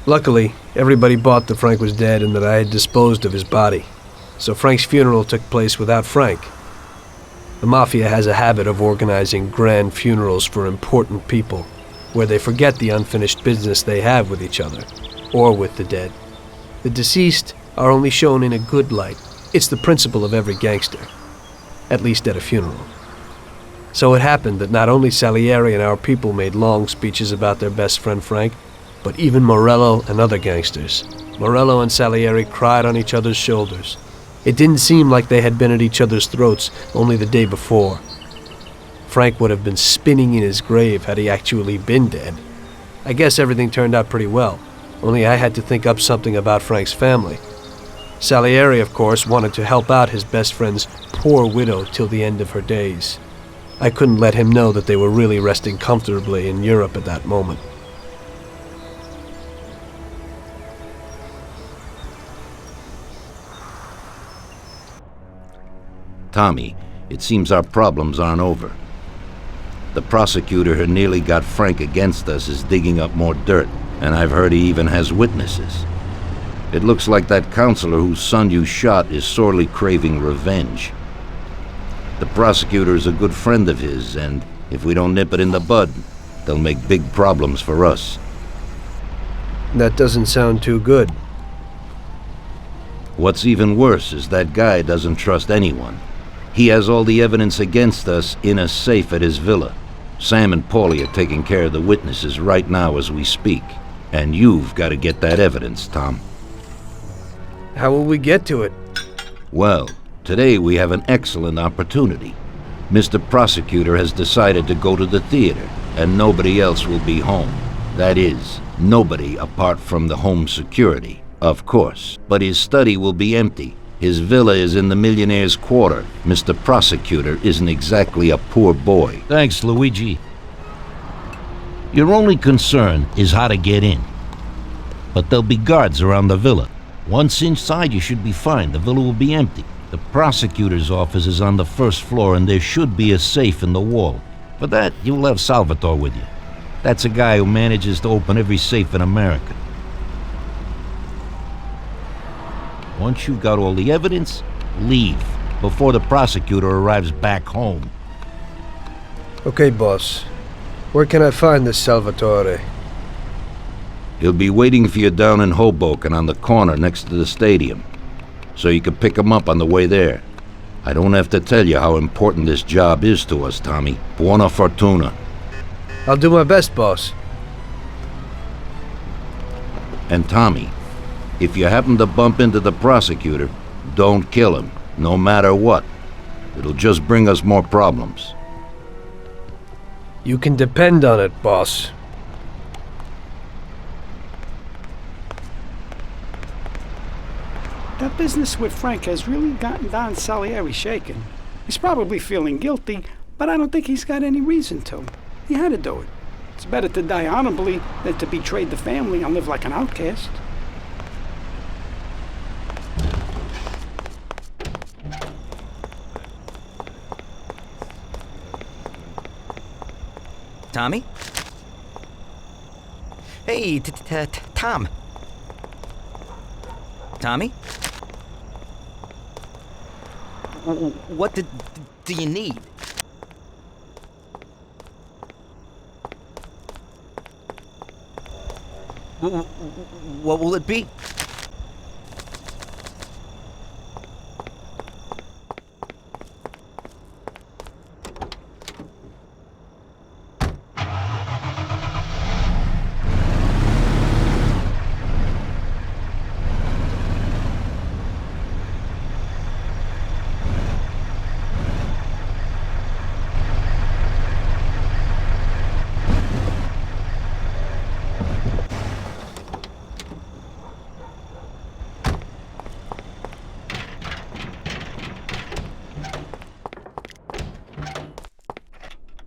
Luckily, everybody bought that Frank was dead and that I had disposed of his body. So Frank's funeral took place without Frank. The Mafia has a habit of organizing grand funerals for important people, where they forget the unfinished business they have with each other, or with the dead. The deceased are only shown in a good light. It's the principle of every gangster, at least at a funeral. So it happened that not only Salieri and our people made long speeches about their best friend Frank, but even Morello and other gangsters. Morello and Salieri cried on each other's shoulders. It didn't seem like they had been at each other's throats only the day before. Frank would have been spinning in his grave had he actually been dead. I guess everything turned out pretty well, only I had to think up something about Frank's family. Salieri, of course, wanted to help out his best friend's poor widow till the end of her days. I couldn't let him know that they were really resting comfortably in Europe at that moment. Tommy, it seems our problems aren't over. The prosecutor who nearly got Frank against us is digging up more dirt, and I've heard he even has witnesses. It looks like that counselor whose son you shot is sorely craving revenge. The prosecutor is a good friend of his, and if we don't nip it in the bud, they'll make big problems for us. That doesn't sound too good. What's even worse is that guy doesn't trust anyone. He has all the evidence against us in a safe at his villa. Sam and Paulie are taking care of the witnesses right now as we speak. And you've got to get that evidence, Tom. How will we get to it? Well, today we have an excellent opportunity. Mr. Prosecutor has decided to go to the theater, and nobody else will be home. That is, nobody apart from the home security, of course. But his study will be empty. His villa is in the millionaire's quarter. Mr. Prosecutor isn't exactly a poor boy. Thanks, Luigi. Your only concern is how to get in. But there'll be guards around the villa. Once inside, you should be fine. The villa will be empty. The prosecutor's office is on the first floor, and there should be a safe in the wall. For that, you'll have Salvatore with you. That's a guy who manages to open every safe in America. Once you've got all the evidence, leave before the prosecutor arrives back home. Okay, boss. Where can I find this Salvatore? He'll be waiting for you down in Hoboken on the corner next to the stadium, so you can pick him up on the way there. I don't have to tell you how important this job is to us, Tommy. Buona fortuna. I'll do my best, boss. And Tommy, if you happen to bump into the prosecutor, don't kill him, no matter what. It'll just bring us more problems. You can depend on it, boss. That business with Frank has really gotten Don Salieri shaken. He's probably feeling guilty, but I don't think he's got any reason to. He had to do it. It's better to die honorably than to betray the family and live like an outcast. Tommy? Hey, Tom. Tommy? What do you need? What will it be?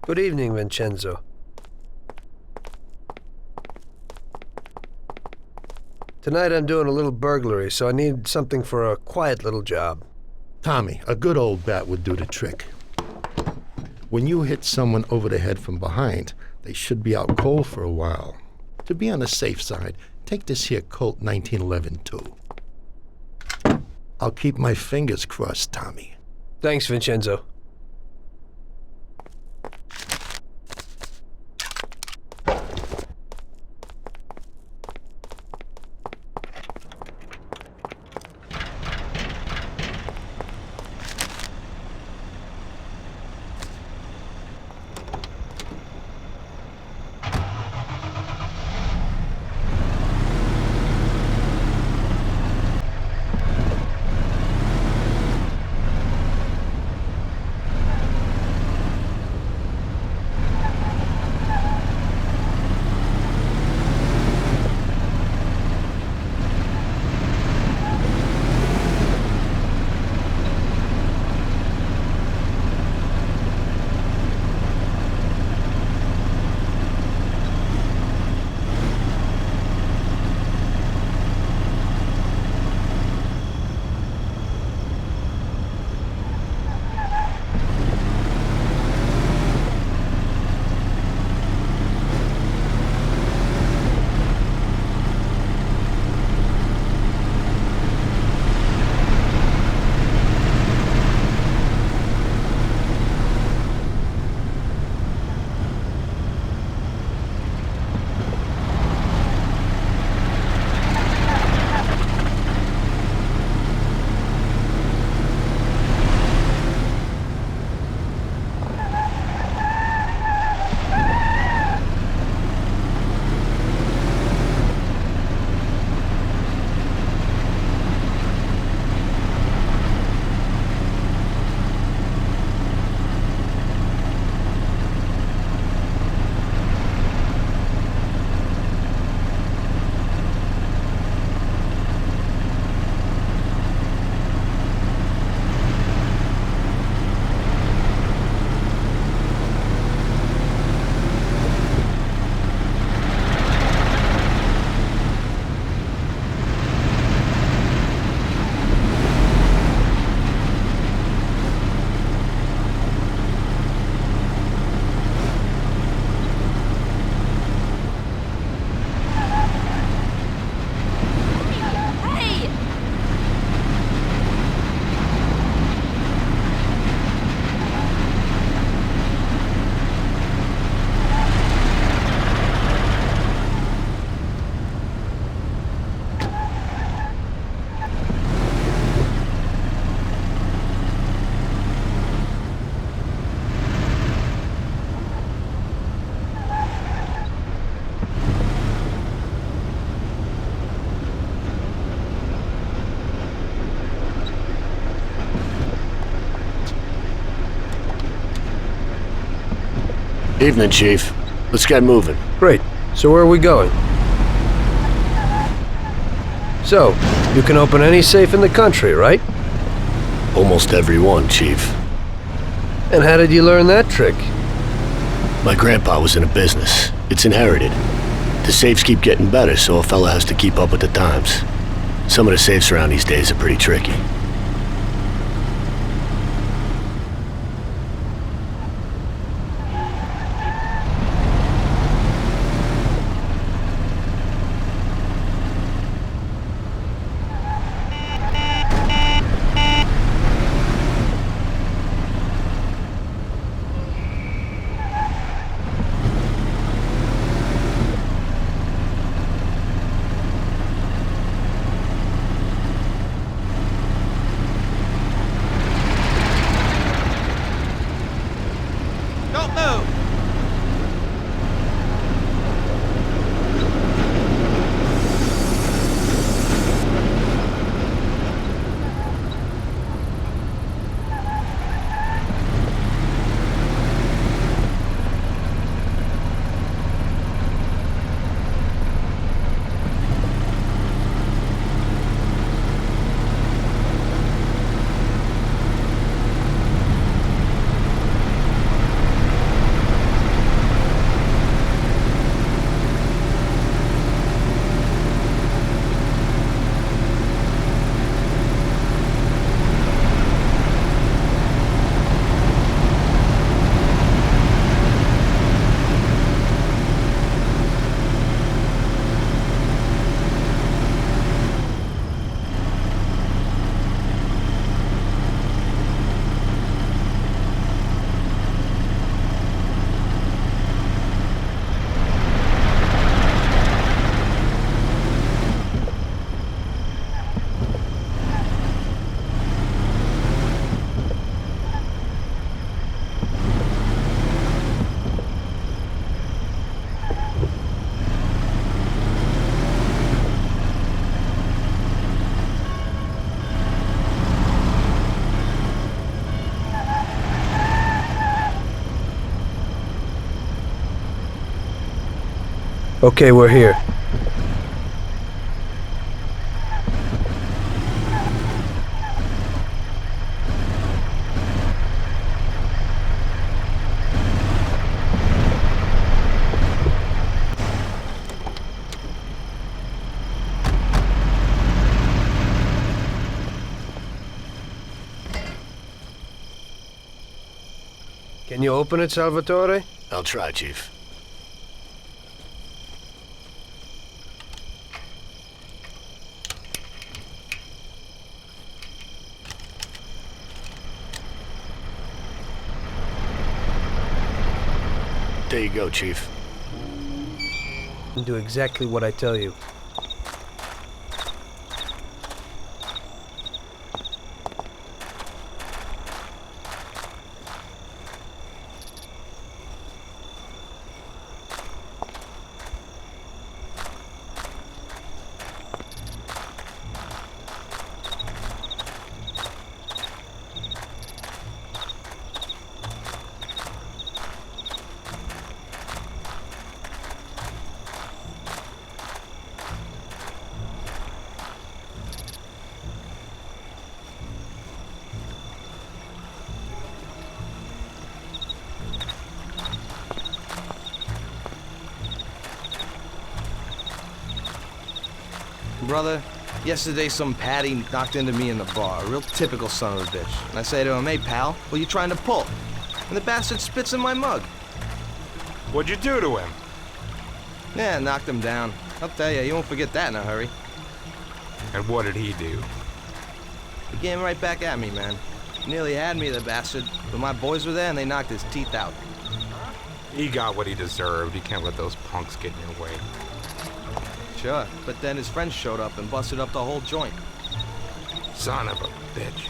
Good evening, Vincenzo. Tonight I'm doing a little burglary, so I need something for a quiet little job. Tommy, a good old bat would do the trick. When you hit someone over the head from behind, they should be out cold for a while. To be on the safe side, Take this here Colt 1911 too. I'll keep my fingers crossed, Tommy. Thanks, Vincenzo. Evening, Chief. Let's get moving. Great. So where are we going? So, you can open any safe in the country, right? Almost every one, Chief. And how did you learn that trick? My grandpa was in a business. It's inherited. The safes keep getting better, so a fella has to keep up with the times. Some of the safes around these days are pretty tricky. Okay, we're here. Can you open it, Salvatore? I'll try, Chief. There you go, Chief. Do exactly what I tell you. Brother, yesterday some Patty knocked into me in the bar, a real typical son of a bitch. And I say to him, hey pal, what are you trying to pull? And the bastard spits in my mug. What'd you do to him? Yeah, knocked him down. I'll tell you, you won't forget that in a hurry. And what did he do? He came right back at me, man. Nearly had me, the bastard. But my boys were there and they knocked his teeth out. He got what he deserved. You can't let those punks get in your way. Sure, but then his friends showed up and busted up the whole joint. Son of a bitch.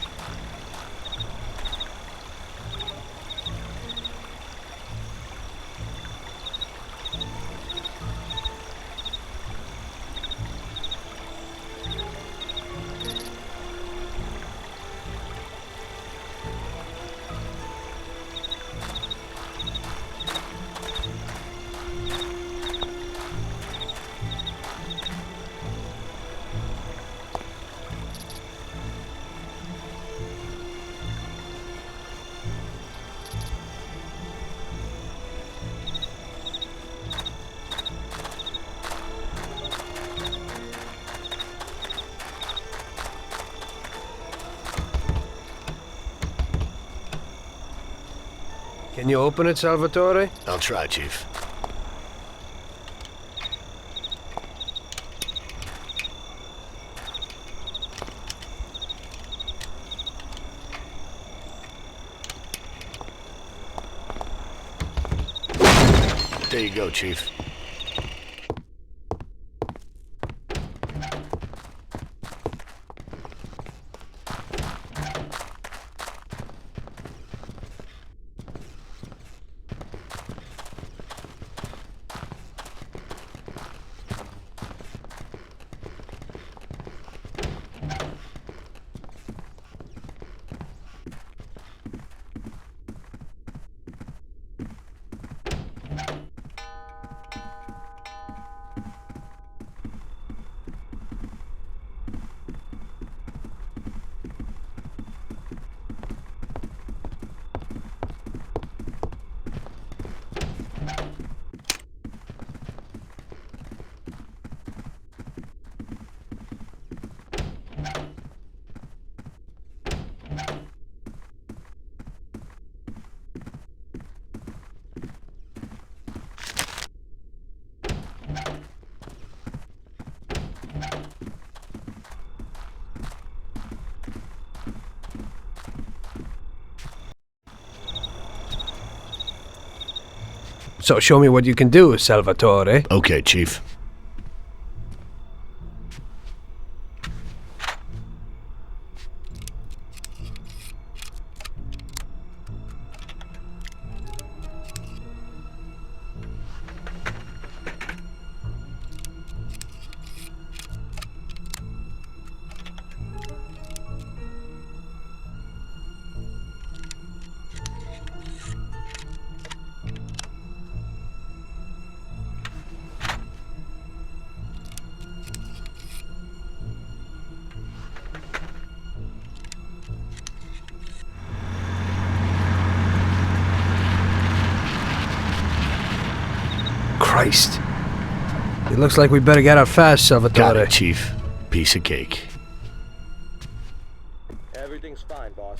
Can you open it, Salvatore? I'll try, Chief. There you go, Chief. So show me what you can do, Salvatore. Okay, Chief. Christ. It looks like we better get out fast, Got Salvatore. it, Chief. Piece of cake. Everything's fine, boss.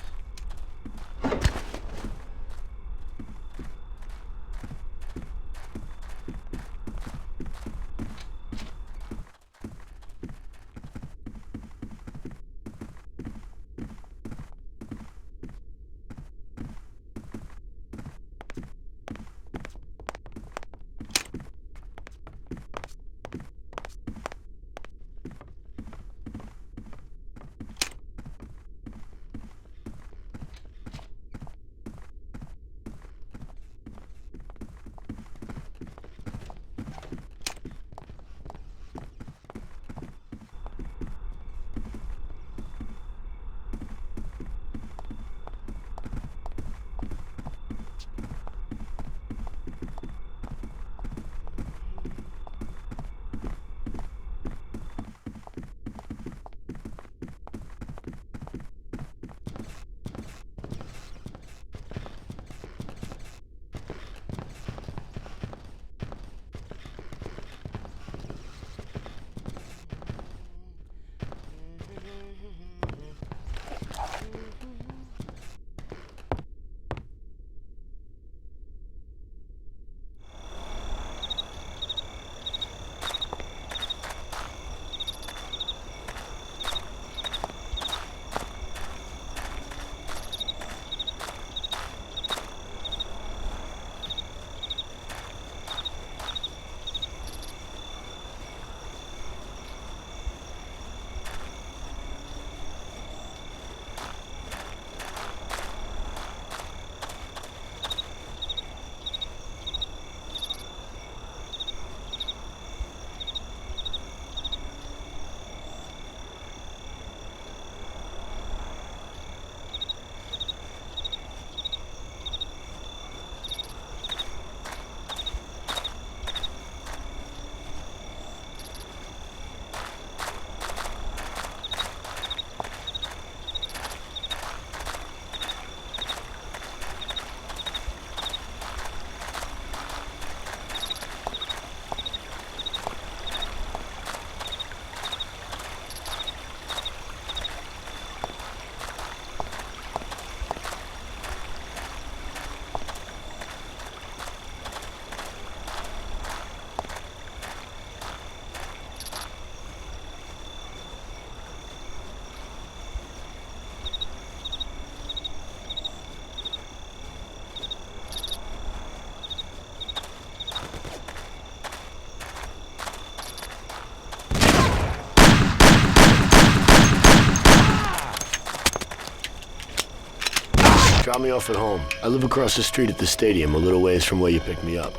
Drop me off at home. I live across the street at the stadium, a little ways from where you picked me up.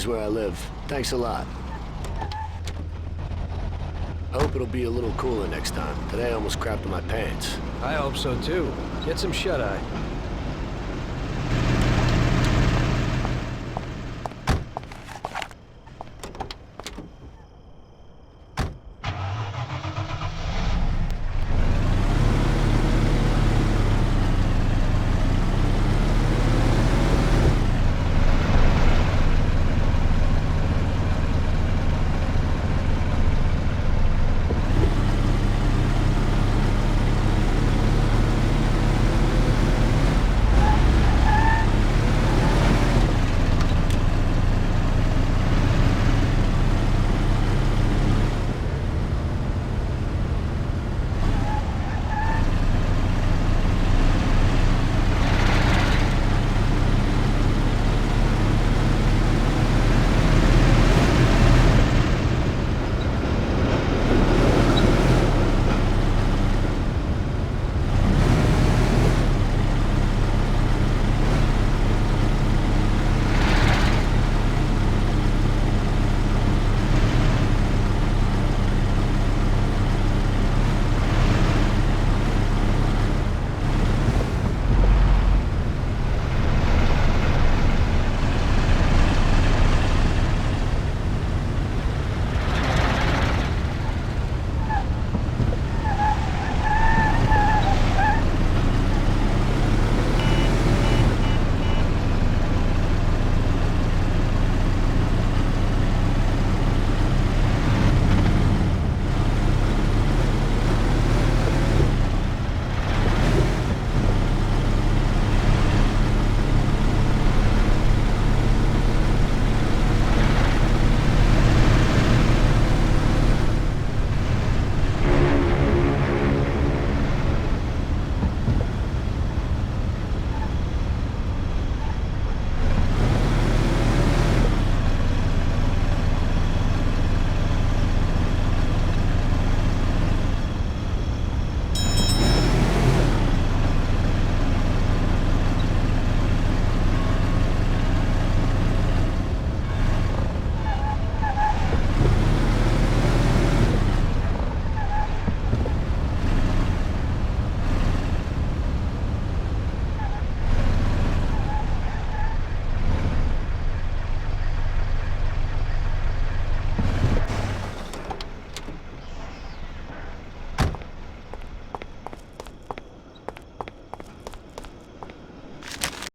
is where I live. Thanks a lot. I hope it'll be a little cooler next time. Today I almost crapped in my pants. I hope so too. Get some shut-eye.